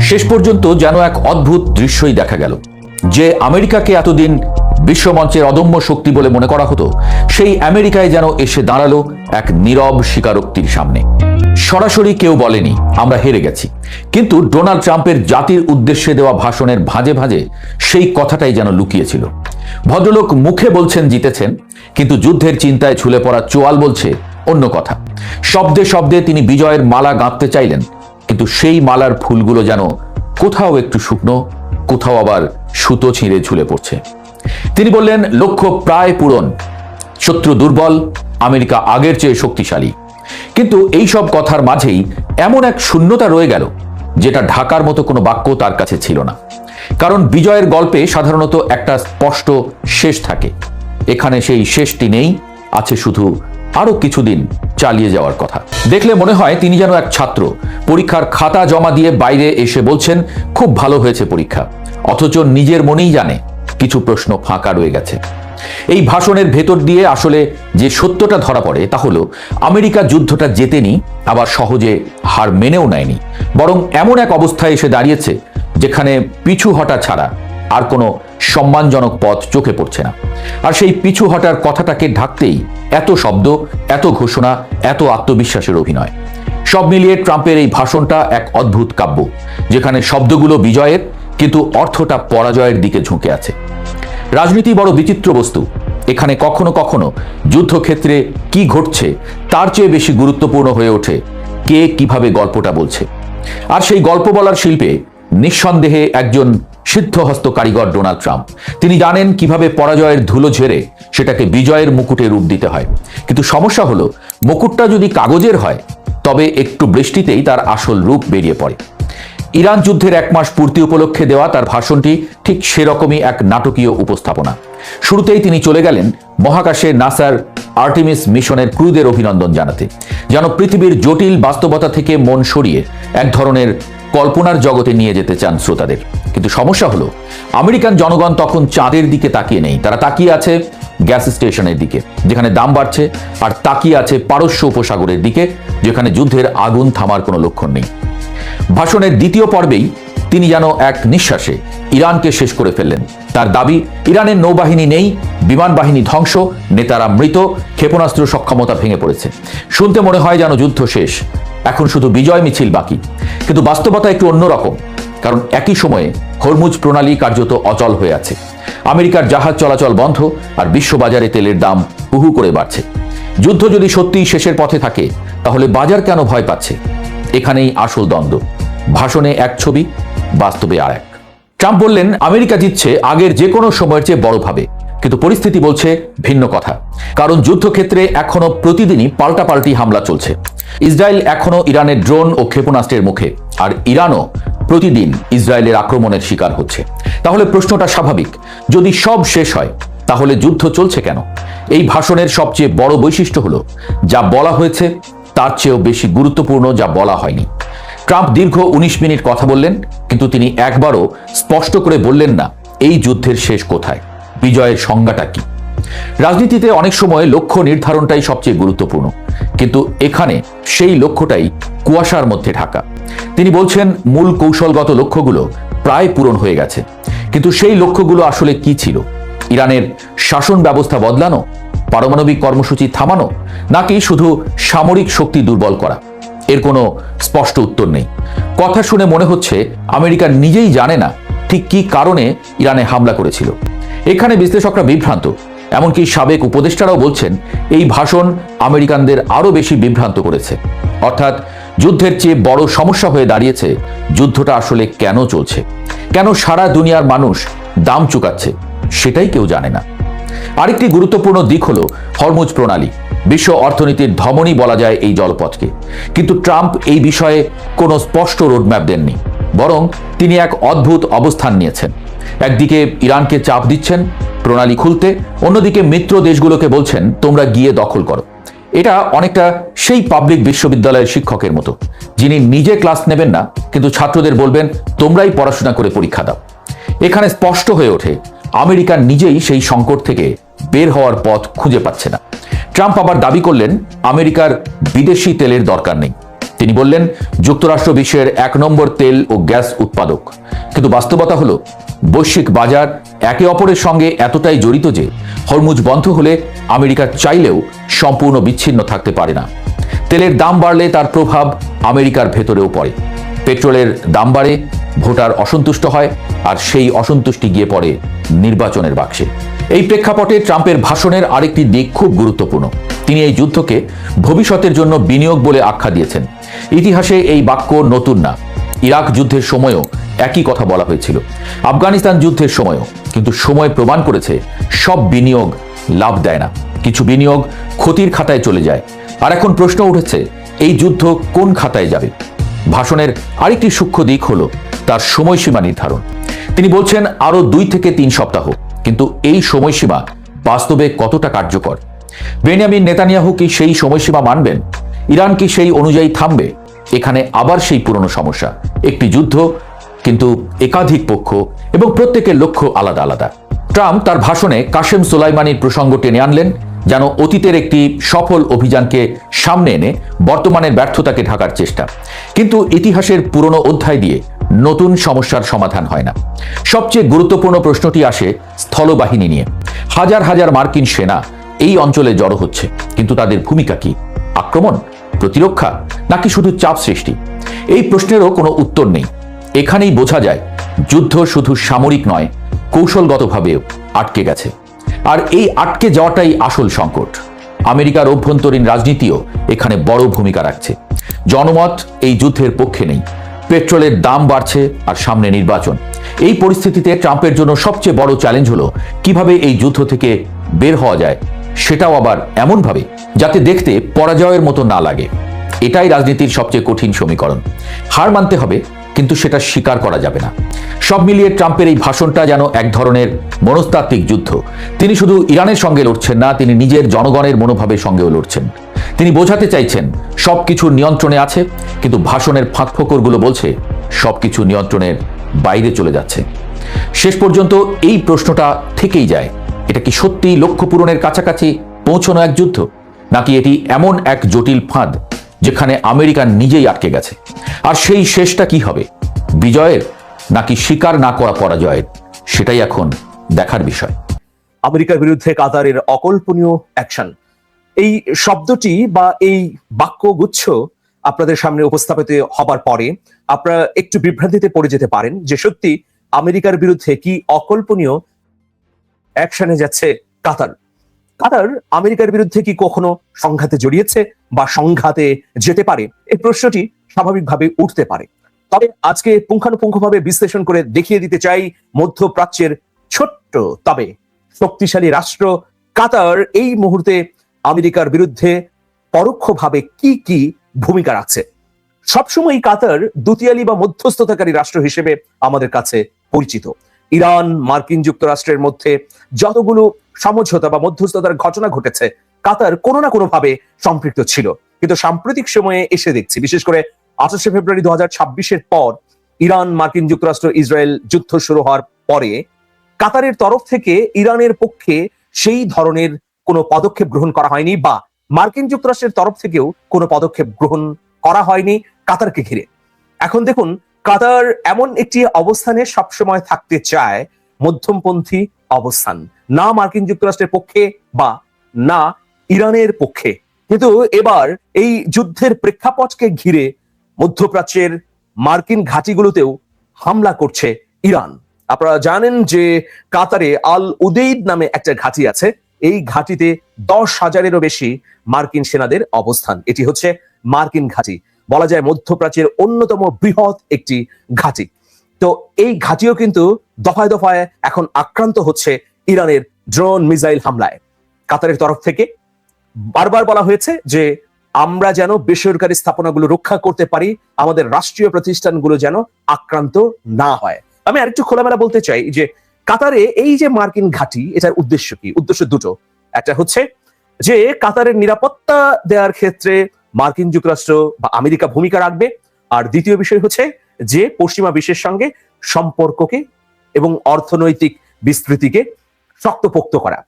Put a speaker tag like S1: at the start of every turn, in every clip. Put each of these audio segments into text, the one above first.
S1: শেষ পর্যন্ত যেন এক অদ্ভুত দৃশ্যই দেখা গেল। যে আমেরিকাকে এতদিন বিশ্বমঞ্চের অদম্য শক্তি বলে মনে করা হতো, সেই আমেরিকায় যেন এসে দাঁড়ালো এক নীরব স্বীকারোক্তির সামনে। সরাসরি কেউ বলেনি আমরা হেরে গেছি, কিন্তু ডোনাল্ড ট্রাম্পের জাতির উদ্দেশ্যে দেওয়া ভাষণের ভাঁজে ভাঁজে সেই কথাটাই যেন লুকিয়েছিল। ভদ্রলোক মুখে বলছেন জিতেছেন, কিন্তু যুদ্ধের চিন্তায় ঝুলে পড়া চোয়াল বলছে অন্য কথা। শব্দে শব্দে তিনি বিজয়ের মালা গাঁথতে চাইলেন, কিন্তু সেই মালার ফুলগুলো যেন কোথাও একটু শুকনো, কোথাও আবার সুতো ছিঁড়ে ঝুলে পড়ছে। তিনি বললেন লক্ষ্য প্রায় পূরণ, শত্রু দুর্বল, আমেরিকা আগের চেয়ে শক্তিশালী। কিন্তু এই সব কথার মাঝেই এমন এক শূন্যতা রয়ে গেল, যেটা ঢাকার মতো কোনো বাক্য তার কাছে ছিল না। কারণ বিজয়ের গল্পে সাধারণত একটা স্পষ্ট শেষ থাকে, এখানে সেই শেষটি নেই, আছে শুধু আরো কিছুদিন চালিয়ে যাওয়ার কথা। দেখলে মনে হয় তিনি যেন এক ছাত্র পরীক্ষার খাতা জমা দিয়ে বাইরে এসে বলছেন খুব ভালো হয়েছে পরীক্ষা, অথচ নিজের মনেই জানে কিছু প্রশ্ন ফাঁকা রয়ে গেছে। এই ভাষণের ভেতর দিয়ে আসলে যে সত্যটা ধরা পড়ে তা হলো আমেরিকা যুদ্ধটা জেতেনি, আবার সহজে হার মেনেও নেয়নি, বরং এমন এক অবস্থায় এসে দাঁড়িয়েছে যেখানে পিছু হটা ছাড়া আর কোনো সম্মানজনক পথ চোখে পড়ছে না। আর সেই পিছু হটার কথাটাকে ঢাকতেই এত শব্দ, এত ঘোষণা, এত আত্মবিশ্বাসের অভিনয়। সব মিলিয়ে ট্রাম্পের এই ভাষণটা এক অদ্ভুত কাব্য, যেখানে শব্দগুলো বিজয়ের, কিন্তু অর্থটা পরাজয়ের দিকে ঝুঁকে আছে। রাজনীতি বড় বিচিত্র বস্তু, এখানে কখনো কখনো যুদ্ধক্ষেত্রে কি ঘটছে তার চেয়ে বেশি গুরুত্বপূর্ণ হয়ে ওঠে কে কিভাবে গল্পটা বলছে। আর সেই গল্প বলার শিল্পে নিঃসন্দেহে একজন সিদ্ধহস্ত কারিগর ডোনাল্ড ট্রাম্প। তিনি জানেন কিভাবে পরাজয়ের ধুলো ঝেড়ে সেটাকে বিজয়ের মুকুটে রূপ দিতে হয়। কিন্তু সমস্যা হলো মুকুটটা যদি কাগজের হয়, তবে একটু বৃষ্টিতেই তার আসল রূপ বেরিয়ে পড়ে। ইরান যুদ্ধের 1 মাস পূর্তি উপলক্ষে দেওয়া তার ভাষণটি ঠিক সেরকমই এক নাটকীয় উপস্থাপনা। শুরুতেই তিনি চলে গেলেন মহাকাশে নাসার আর্টেমিস মিশনের ক্রুদের অভিনন্দন জানাতে, যেন পৃথিবীর জটিল বাস্তবতা থেকে মন সরিয়ে এক ধরনের কল্পনার জগতে নিয়ে যেতে চান শ্রোতাদের। কিন্তু সমস্যা হলো আমেরিকান জনগণ তখন চাঁদের দিকে তাকিয়ে নেই, তারা তাকিয়ে আছে গ্যাস স্টেশনের দিকে যেখানে দাম বাড়ছে, আর তাকিয়ে আছে পারস্য উপসাগরের দিকে যেখানে যুদ্ধের আগুন থামার কোনো লক্ষণ নেই। ভাষণের দ্বিতীয় পর্বেই তিনি যেন এক নিঃশ্বাসে ইরানকে শেষ করে ফেললেন। তার দাবি ইরানের নৌবাহিনী নেই, বিমান বাহিনী ধ্বংস, নেতারা মৃত, ক্ষেপণাস্ত্র সক্ষমতা ভেঙে পড়েছে। শুনতে মনে হয় যেন যুদ্ধ শেষ, এখন শুধু বিজয় মিছিল বাকি। কিন্তু বাস্তবতা একটু অন্যরকম, কারণ একই সময়ে হরমুজ প্রণালী কার্যত অচল হয়ে আছে। আমেরিকার জাহাজ চলাচল বন্ধ, আর বিশ্ববাজারে তেলের দাম হুহু করে বাড়ছে। যুদ্ধ যদি সত্যিই শেষের পথে থাকে, তাহলে বাজার কেন ভয় পাচ্ছে? এখানেই আসল দ্বন্দ্ব। ভাষণে এক ছবি, বাস্তবে আর এক। ট্রাম্প বললেন আমেরিকা জিতছে আগের যে কোনো সময়ের চেয়ে বড়ভাবে, কিন্তু পরিস্থিতি বলছে ভিন্ন কথা। কারণ যুদ্ধক্ষেত্রে এখনো প্রতিদিনই পাল্টাপাল্টি হামলা চলছে। ইসরায়েল এখনো ইরানের ড্রোন ও ক্ষেপণাস্ত্রের মুখে, আর ইরানও প্রতিদিন ইসরায়েলের আক্রমণের শিকার হচ্ছে। তাহলে প্রশ্নটা স্বাভাবিক, যদি সব শেষ হয় তাহলে যুদ্ধ চলছে কেন? এই ভাষণের সবচেয়ে বড় বৈশিষ্ট্য হলো যা বলা হয়েছে তার চেয়েও বেশি গুরুত্বপূর্ণ যা বলা হয়নি। ট্রাম্প দীর্ঘ 19 মিনিট কথা বললেন, কিন্তু তিনি একবারও স্পষ্ট করে বললেন না এই যুদ্ধের শেষ কোথায়, বিজয়ের সংজ্ঞাটা কি। রাজনীতিতে অনেক সময় লক্ষ্য নির্ধারণটাই সবচেয়ে গুরুত্বপূর্ণ, কিন্তু এখানে সেই লক্ষ্যটাই কুয়াশার মধ্যে ঢাকা। তিনি বলছেন মূল কৌশলগত লক্ষ্যগুলো প্রায় পূরণ হয়ে গেছে, কিন্তু সেই লক্ষ্যগুলো আসলে কি ছিল? ইরানের শাসন ব্যবস্থা বদলানো, পারমাণবিক কর্মসূচি থামানো, নাকি শুধু সামরিক শক্তি দুর্বল করা? এর কোনো স্পষ্ট উত্তর নেই। কথা শুনে মনে হচ্ছে আমেরিকা নিজেই জানে না ঠিক কি কারণে ইরানে হামলা করেছিল। এখানে বিশ্লেষকরা বিভ্রান্ত, এমনকি সাবেক উপদেষ্টারাও বলছেন এই ভাষণ আমেরিকানদের আরো বেশি বিভ্রান্ত করেছে। অর্থাৎ যুদ্ধের চেয়ে বড় সমস্যা হয়ে দাঁড়িয়েছে যুদ্ধটা আসলে কেন চলছে, কেন সারা দুনিয়ার মানুষ দাম চুকাচ্ছে, সেটাই কেউ জানে না। আরেকটি গুরুত্বপূর্ণ দিক হলো হরমুজ প্রণালী। বিশ্ব অর্থনীতির ধমনী বলা যায় এই জলপথকে, কিন্তু ট্রাম্প এই বিষয়ে কোনো স্পষ্ট রোডম্যাপ দেননি, বরং তিনি এক অদ্ভুত অবস্থান নিয়েছেন। একদিকে ইরানকে চাপ দিচ্ছেন প্রণালী খুলতে, অন্যদিকে মিত্র দেশগুলোকে বলছেন তোমরা গিয়ে দখল করো। এটা অনেকটা সেই পাবলিক বিশ্ববিদ্যালয়ের শিক্ষকের মতো, যিনি নিজে ক্লাস নেবেন না, কিন্তু ছাত্রদের বলবেন তোমরাই পড়াশোনা করে পরীক্ষা দাও। এখানে স্পষ্ট হয়ে ওঠে আমেরিকা নিজেই সেই সংকট থেকে বের হওয়ার পথ খুঁজে পাচ্ছে না। ট্রাম্প আবার দাবি করলেন আমেরিকার বিদেশি তেলের দরকার নেই, তিনি বললেন, যুক্তরাষ্ট্র বিশ্বের 1 নম্বর তেল ও গ্যাস উৎপাদক। কিন্তু বাস্তবতা হলো, বৈশ্বিক বাজার একে অপরের সঙ্গে এতটাই জড়িত যে হরমুজ বন্ধ হলে আমেরিকা চাইলেও সম্পূর্ণ বিচ্ছিন্ন থাকতে পারে না। তেলের দাম বাড়লে তার প্রভাব আমেরিকার ভেতরেও পড়ে। পেট্রোলের দাম বাড়ে, ভোটার অসন্তুষ্ট হয়, আর সেই অসন্তুষ্টি গিয়ে পড়ে নির্বাচনের বাক্সে। এই প্রেক্ষাপটে ট্রাম্পের ভাষণের আরেকটি দিক খুব গুরুত্বপূর্ণ। তিনি এই যুদ্ধকে ভবিষ্যতের জন্য বিনিয়োগ বলে আখ্যা দিয়েছেন। ইতিহাসে এই বাক্য নতুন না। ইরাক যুদ্ধের সময়ও একই কথা বলা হয়েছিল, আফগানিস্তান যুদ্ধের সময়ও। কিন্তু সময় প্রমাণ করেছে সব বিনিয়োগ লাভ দেয় না, কিছু বিনিয়োগ ক্ষতির খাতায় চলে যায়। আর এখন প্রশ্ন উঠেছে, এই যুদ্ধ কোন খাতায় যাবে? ভাষণের আরেকটি সূক্ষ্ম দিক হলো তার সময়সীমা নির্ধারণ। তিনি বলছেন আরো 2 থেকে 3 সপ্তাহ, কিন্তু এই সময়সীমা বাস্তবে কতটা কার্যকর? বেনিয়ামিন নেতানিয়াহু কি সেই সময়সীমা মানবেন? ইরান কি সেই অনুযায়ী থামবে? এখানে আবার সেই পুরনো সমস্যা, একটি যুদ্ধ কিন্তু একাধিক পক্ষ এবং প্রত্যেকের লক্ষ্য আলাদা আলাদা। ট্রাম্প তার ভাষণে কাসেম সোলাইমানির প্রসঙ্গ টেনে আনলেন, যেন অতীতের একটি সফল অভিযানকে সামনে এনে বর্তমানের ব্যর্থতাকে ঢাকার চেষ্টা। কিন্তু ইতিহাসের পুরনো অধ্যায় দিয়ে নতুন সমস্যার সমাধান হয় না। সবচেয়ে গুরুত্বপূর্ণ প্রশ্নটি আসে স্থলবাহিনী নিয়ে। হাজার হাজার মার্কিন সেনা এই অঞ্চলে জড়ো হচ্ছে, কিন্তু তাদের ভূমিকা কি? আক্রমণ, প্রতিরক্ষা, নাকি শুধু চাপ সৃষ্টি? এই প্রশ্নেরও কোনো উত্তর নেই। এখানেই বোঝা যায় যুদ্ধ শুধু সামরিক নয়, কৌশলগতভাবেও আটকে গেছে। আর এই আটকে যাওয়াটাই আসল সংকট। আমেরিকার অভ্যন্তরীণ রাজনীতিও এখানে বড় ভূমিকা রাখছে। জনমত এই যুদ্ধের পক্ষে নেই। পেট্রোলের দাম বাড়ছে আর সামনে নির্বাচন। এই পরিস্থিতিতে ট্রাম্পের জন্য সবচেয়ে বড় চ্যালেঞ্জ হলো কিভাবে এই যুদ্ধ থেকে বের হওয়া যায়, সেটাও আবার এমনভাবে যাতে দেখতে পরাজয়ের মতো না লাগে। এটাই রাজনীতির সবচেয়ে কঠিন সমীকরণ। হার মানতে হবে, কিন্তু সেটা স্বীকার করা যাবে না। সব মিলিয়ে ট্রাম্পের এই ভাষণটা যেন এক ধরনের মনস্তাত্ত্বিক যুদ্ধ। তিনি শুধু ইরানের সঙ্গে লড়ছেন না, তিনি নিজের জনগণের মনোভাবের সঙ্গেও লড়ছেন। তিনি বোঝাতে চাইছেন সবকিছুর নিয়ন্ত্রণে আছে, কিন্তু ভাষণের ফাঁকফোকরগুলো বলছে সবকিছু নিয়ন্ত্রণের বাইরে চলে যাচ্ছে। শেষ পর্যন্ত এই প্রশ্নটা থেকেই যায়, এটা কি সত্যি লক্ষ্য পূরণের কাছাকাছি পৌঁছানো এক যুদ্ধ, নাকি এটি এমন এক জটিল ফাঁদ যেখানে আমেরিকা নিজেই আটকে গেছে? আর সেই শেষটা কি হবে, বিজয়ের নাকি স্বীকার না করা পরাজয়ের? সেটাই এখন দেখার বিষয়।
S2: আমেরিকার বিরুদ্ধে কাতারের অকল্পনীয় অ্যাকশন, এই শব্দটি বা এই বাক্যগুচ্ছ আপনাদের সামনে উপস্থাপিত হবার পরে আপনারা একটু বিভ্রান্তিতে পড়ে যেতে পারেন যে সত্যি আমেরিকার বিরুদ্ধে কি অকল্পনীয় অ্যাকশনে যাচ্ছে কাতার। কাতার আমেরিকার বিরুদ্ধে কি কখনো সংঘাতে জড়িয়েছে বা সংঘাতে যেতে পারে? এই প্রশ্নটি স্বাভাবিকভাবে উঠতে পারে। তবে আজকে পুঙ্খানুপুঙ্খভাবে বিশ্লেষণ করে দেখিয়ে দিতে চাই মধ্যপ্রাচ্যের ছোট্ট তবে শক্তিশালী রাষ্ট্র কাতার এই মুহূর্তে আমেরিকার বিরুদ্ধে পরোক্ষভাবে কি কি ভূমিকা রাখছে। সবসময় কাতার দুতিয়ালি বা মধ্যস্থতাকারী রাষ্ট্র হিসেবে আমাদের কাছে পরিচিত। ইরান মার্কিন যুক্তরাষ্ট্রের মধ্যে যতগুলো সমঝোতা বা মধ্যস্থতার ঘটনা ঘটেছে কাতার কোনো না কোনো ভাবে সম্পৃক্ত ছিল। কিন্তু সাম্প্রতিক সময়ে এসে দেখছি, বিশেষ করে 28 ফেব্রুয়ারি 2026-এর পর ইরান মার্কিন যুক্তরাষ্ট্র ইসরায়েল যুদ্ধ শুরু হওয়ার পরে কাতারের তরফ থেকে ইরানের পক্ষে সেই ধরনের কোনো পদক্ষেপ গ্রহণ করা হয়নি, বা মার্কিন যুক্তরাষ্ট্রের তরফ থেকেও কোনো পদক্ষেপ গ্রহণ করা হয়নি কাতারকে ঘিরে। এখন দেখুন, কাতার এমন একটি অবস্থানে সবসময় থাকতে চায়, মধ্যমপন্থী অবস্থান, না মার্কিন যুক্তরাষ্ট্রের পক্ষে বা না ইরানের পক্ষে। কিন্তু এবার এই যুদ্ধের প্রেক্ষাপটকে ঘিরে মধ্যপ্রাচ্যের মার্কিন ঘাঁটিগুলোতেও হামলা করছে ইরান। আপনারা জানেন যে কাতারে আল উদেইদ নামে একটা ঘাঁটি আছে। এই ঘাঁটিতে 10,000-এরও বেশি মার্কিন সেনাদের অবস্থান। এটি হচ্ছে মার্কিন ঘাঁটি, বলা যায় মধ্যপ্রাচ্যের অন্যতম বৃহৎ একটি ঘাঁটি। তো এই ঘাঁটিও কিন্তু দফায় দফায় এখন আক্রান্ত হচ্ছে ইরানের ড্রোন মিসাইল হামলায়। কাতারের তরফ থেকে বারবার বলা হয়েছে যে আমরা যেন বেসরকারি স্থাপনাগুলো রক্ষা করতে পারি, আমাদের রাষ্ট্রীয় প্রতিষ্ঠানগুলো যেন আক্রান্ত না হয়। আমি আরেকটু খোলামেলা বলতে চাই যে কাতারে এই যে মার্কিন ঘাঁটি, এটার উদ্দেশ্য কি? উদ্দেশ্য দুটো। একটা হচ্ছে যে কাতারের নিরাপত্তা দেওয়ার ক্ষেত্রে মার্কিন যুক্তরাষ্ট্র বা আমেরিকা ভূমিকা রাখবে, আর দ্বিতীয় বিষয় হচ্ছে যে পশ্চিমা বিশ্বের সঙ্গে সম্পর্ককে এবং অর্থনৈতিক বিস্তৃতিকে শক্তপোক্ত করা।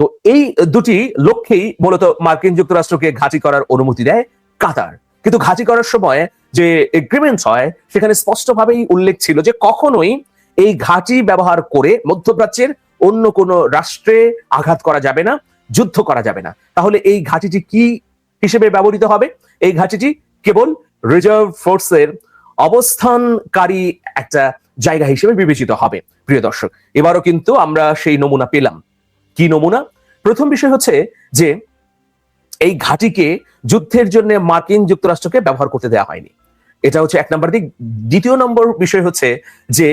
S2: তো এই দুটি লক্ষ্যেই মূলত মার্কিন যুক্তরাষ্ট্রকে ঘাঁটি করার অনুমতি দেয় কাতার। কিন্তু ঘাঁটি করার সময় যে এগ্রিমেন্ট হয় সেখানে স্পষ্টভাবেই উল্লেখ ছিল যে কখনোই এই ঘাঁটি ব্যবহার করে মধ্যপ্রাচ্যের অন্য কোনো রাষ্ট্রে আঘাত করা যাবে না, যুদ্ধ করা যাবে না। তাহলে এই ঘাঁটিটি কি হিসেবে ব্যবহৃত হবে? এই ঘাঁটিটি কেবল রিজার্ভ ফোর্সের অবস্থানকারী একটা জায়গা হিসেবে বিবেচিত হবে। প্রিয় দর্শক, এবারও কিন্তু আমরা সেই নমুনা পেলাম। কি নমুনা? প্রথম বিষয় হচ্ছে যে এই ঘাঁটিকে যুদ্ধের জন্য মার্কিন যুক্তরাষ্ট্রকে ব্যবহার করতে দেওয়া হয়নি। এটা হচ্ছে এক নম্বর দিক। দ্বিতীয় নম্বর বিষয় হচ্ছে যে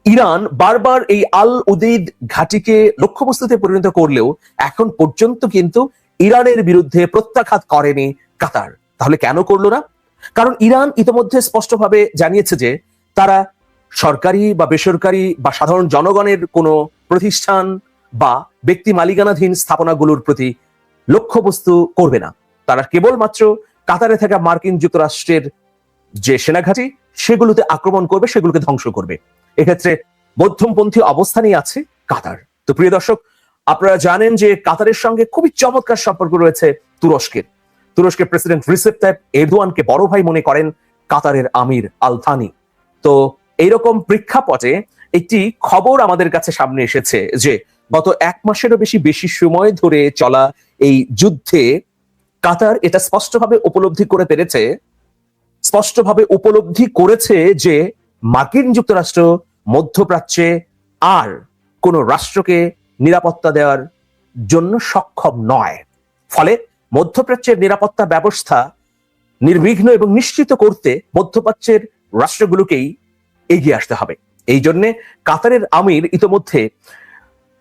S2: ইরান বারবার এই আল উদেইদ ঘাঁটিকে লক্ষ্যবস্তুতে পরিণত করলেও এখন পর্যন্ত কিন্তু ইরানের বিরুদ্ধে প্রত্যাঘাত করেনি কাতার। তাহলে কেন করলো না? কারণ ইরান ইতিমধ্যে স্পষ্টভাবে জানিয়েছে যে তারা সরকারি বা বেসরকারি বা সাধারণ জনগণের কোনো প্রতিষ্ঠান বা ব্যক্তি মালিকানাধীন স্থাপনাগুলোর প্রতি লক্ষ্যবস্তু করবে না। তারা কেবলমাত্র কাতারে থাকা মার্কিন যুক্তরাষ্ট্রের যে সেনাঘাঁটি সেগুলোতে আক্রমণ করবে, সেগুলোকে ধ্বংস করবে। এক্ষেত্রে মধ্যমপন্থী অবস্থানেই আছে কাতার। তো প্রিয় দর্শক, আপনারা জানেন যে কাতারের সঙ্গে খুবই চমৎকার সম্পর্ক রয়েছে তুরস্কের। তুরস্কের প্রেসিডেন্ট রিসেপ তাইপ এরদোয়ানকে বড় ভাই মনে করেন কাতারের আমির আল থানি। তো এইরকম প্রেক্ষাপটে একটি খবর আমাদের কাছে সামনে এসেছে যে গত এক মাসেরও বেশি সময় ধরে চলা এই যুদ্ধে কাতার এটা স্পষ্টভাবে উপলব্ধি করেছে যে মার্কিন যুক্তরাষ্ট্র মধ্যপ্রাচ্যে আর কোন রাষ্ট্রকে নিরাপত্তা দেওয়ার জন্য সক্ষম নয়। ফলে মধ্যপ্রাচ্যের নিরাপত্তা ব্যবস্থা নির্বিঘ্ন এবং নিশ্চিত করতে মধ্যপ্রাচ্যের রাষ্ট্রগুলোকেই এগিয়ে আসতে হবে। এই জন্য কাতারের আমির ইতোমধ্যে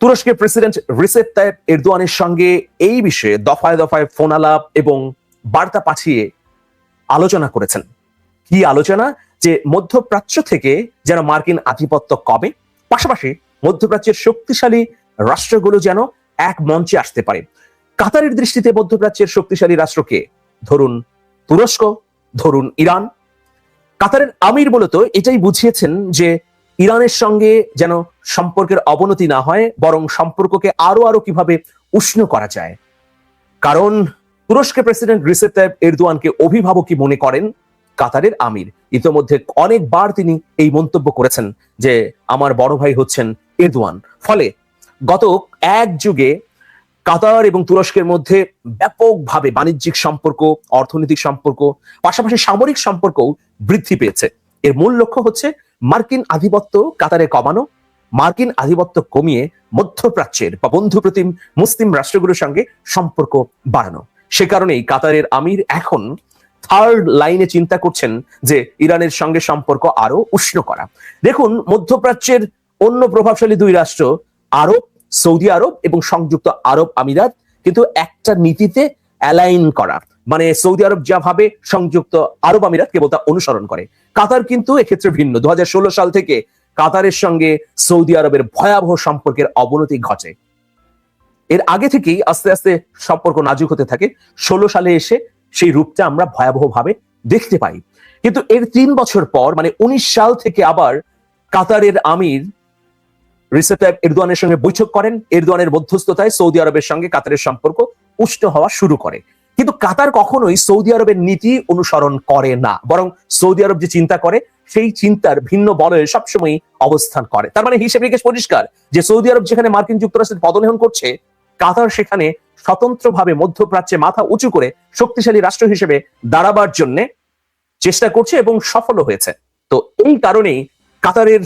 S2: তুরস্কের প্রেসিডেন্ট রিসেপ তাইপ এরদোয়ানের সঙ্গে এই বিষয়ে দফায় দফায় ফোন আলাপ এবং বার্তা পাঠিয়ে আলোচনা করেছেন। কি আলোচনা? যে মধ্যপ্রাচ্য থেকে যেন মার্কিন আধিপত্য কমে, পাশাপাশি মধ্যপ্রাচ্যের শক্তিশালী রাষ্ট্রগুলো যেন এক মঞ্চে আসতে পারে। কাতারের দৃষ্টিতে মধ্যপ্রাচ্যের শক্তিশালী রাষ্ট্রকে, ধরুন তুরস্ক, ধরুন ইরান। কাতারের আমির মূলত এটাই বুঝিয়েছেন যে ইরানের সঙ্গে যেন সম্পর্কের অবনতি না হয়, বরং সম্পর্ককে আরো কিভাবে উষ্ণ করা যায়। কারণ তুরস্কের প্রেসিডেন্ট রিসেপ তাইপ এরদোয়ানকে অভিভাবকই মনে করেন কাতারের আমির। ইতিমধ্যে অনেকবার তিনি এই মন্তব্য করেছেন যে আমার বড় ভাই হচ্ছেন এরদোয়ান। ফলে গত এক যুগে কাতার এবং তুরস্কের মধ্যে ব্যাপকভাবে বাণিজ্যিক সম্পর্ক, অর্থনৈতিক সম্পর্ক, পাশাপাশি সামরিক সম্পর্কও বৃদ্ধি পেয়েছে। এর মূল লক্ষ্য হচ্ছে মার্কিন আধিপত্য কাতারে কমানো, মার্কিন আধিপত্য কমিয়ে মধ্যপ্রাচ্যের বা বন্ধুপ্রতিম মুসলিম রাষ্ট্রগুলোর সঙ্গে সম্পর্ক বাড়ানো। সে কারণেই কাতারের আমির এখন থার্ড লাইনে চিন্তা করছেন যে ইরানের সঙ্গে সম্পর্ক আরো উষ্ণ করা। দেখুন, মধ্যপ্রাচ্যের অন্য প্রভাবশালী দুই রাষ্ট্র আরব, সৌদি আরব এবং সংযুক্ত আরব আমিরাত কিন্তু একটা নীতিতে অ্যালাইন করা, মানে সৌদি আরব যা ভাবে সংযুক্ত আরব আমিরাত কেবল তা অনুসরণ করে। কাতার কিন্তু এক্ষেত্রে ভিন্ন। 2016 সাল থেকে কাতারের সঙ্গে সৌদি আরবের ভয়াবহ সম্পর্কের অবনতি ঘটে। এর আগে থেকেই আস্তে আস্তে সম্পর্ক নাজুক হতে থাকে। 16 সালে এসে সেই রূপটা আমরা ভয়াবহভাবে দেখতে পাই। কিন্তু এর 3 বছর পর, মানে 19 সাল থেকে আবার কাতারের আমির রিসেপ তাইপ এরদোয়ানের সঙ্গে বৈঠক করেন। এরদোয়ানের মধ্যস্থতায় সৌদি আরবের সঙ্গে কাতারের সম্পর্ক উষ্ণ হওয়া শুরু করে। কিন্তু কাতার কখনোই সৌদি আরবের নীতি অনুসরণ করে না, বরং সৌদি আরব যে চিন্তা করে সেই চিন্তার ভিন্ন বলয়ে সবসময় অবস্থান করে। তার মানে হিসেব নিকেশ পরিষ্কার যে সৌদি আরব যেখানে মার্কিন যুক্তরাষ্ট্রের পদলেহন করছে, কাতার সেখানে স্বতন্ত্রভাবে মধ্যপ্রাচ্যে মাথা উঁচু করে শক্তিশালী রাষ্ট্র হিসেবে দাঁড়াবার জন্য চেষ্টা করছে এবং সফল হয়েছে। তো এই কারণেই কাতারের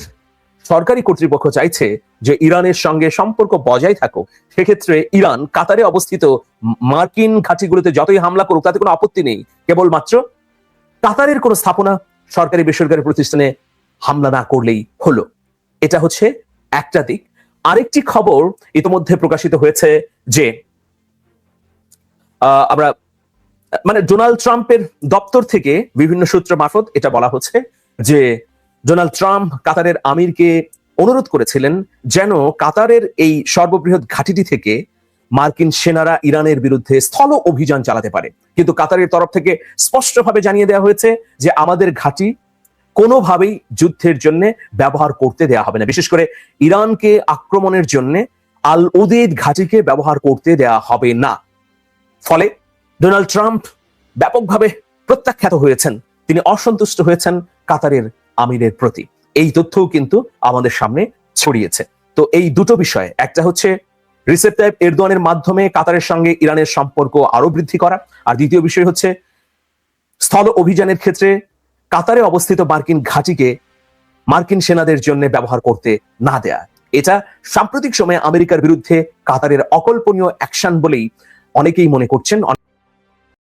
S2: সরকারি কর্তৃপক্ষ চাইছে যে ইরানের সঙ্গে সম্পর্ক বজায় থাকুক। সেক্ষেত্রে ইরান কাতারে অবস্থিত মার্কিন ঘাঁটিগুলোতে যতই হামলা করুক তাতে কোনো আপত্তি নেই, কেবলমাত্র কাতারের কোনো স্থাপনা, সরকারি বেসরকারি প্রতিষ্ঠানে হামলা না করলেই হলো। এটা হচ্ছে একটা দিক। আরেকটি খবর ইতিমধ্যে প্রকাশিত হয়েছে যে আমরা মানে ডোনাল্ড ট্রাম্পের দপ্তর থেকে বিভিন্ন সূত্র মারফত এটা বলা হচ্ছে যে ডোনাল্ড ট্রাম্প কাতারের আমিরকে অনুরোধ করেছিলেন যেন কাতারের এই সর্ববৃহৎ ঘাঁটিটি থেকে মার্কিন সেনারা ইরানের বিরুদ্ধে স্থল অভিযান চালাতে পারে। কিন্তু কাতারের তরফ থেকে স্পষ্টভাবে জানিয়ে দেওয়া হয়েছে যে আমাদের ঘাঁটি কোনোভাবেই যুদ্ধের জন্য ব্যবহার করতে দেওয়া হবে না। বিশেষ করে ইরানকে আক্রমণের জন্য আল উদেইদ ঘাঁটিকে ব্যবহার করতে দেওয়া হবে না। ফলে ডোনাল্ড ট্রাম্প ব্যাপকভাবে প্রত্যাখ্যাত হয়েছেন, তিনি অসন্তুষ্ট হয়েছেন কাতারের আমিরের প্রতি। এই তথ্যও কিন্তু আমাদের সামনে ছড়িয়েছে। তো এই দুটো বিষয়, একটা হচ্ছে রিসেপ তাইপ এরদোয়ানের মাধ্যমে কাতারের সঙ্গে ইরানের সম্পর্ক আরো বৃদ্ধি করা, আর দ্বিতীয় বিষয় হচ্ছে স্থল অভিযানের ক্ষেত্রে কাতারে অবস্থিত মার্কিন ঘাঁটিকে মার্কিন সেনাদের জন্য ব্যবহার করতে না দেয়া। এটা সাম্প্রতিক সময়ে আমেরিকার বিরুদ্ধে কাতারের অকল্পনীয় অ্যাকশন বলেই অনেকেই মনে করছেন।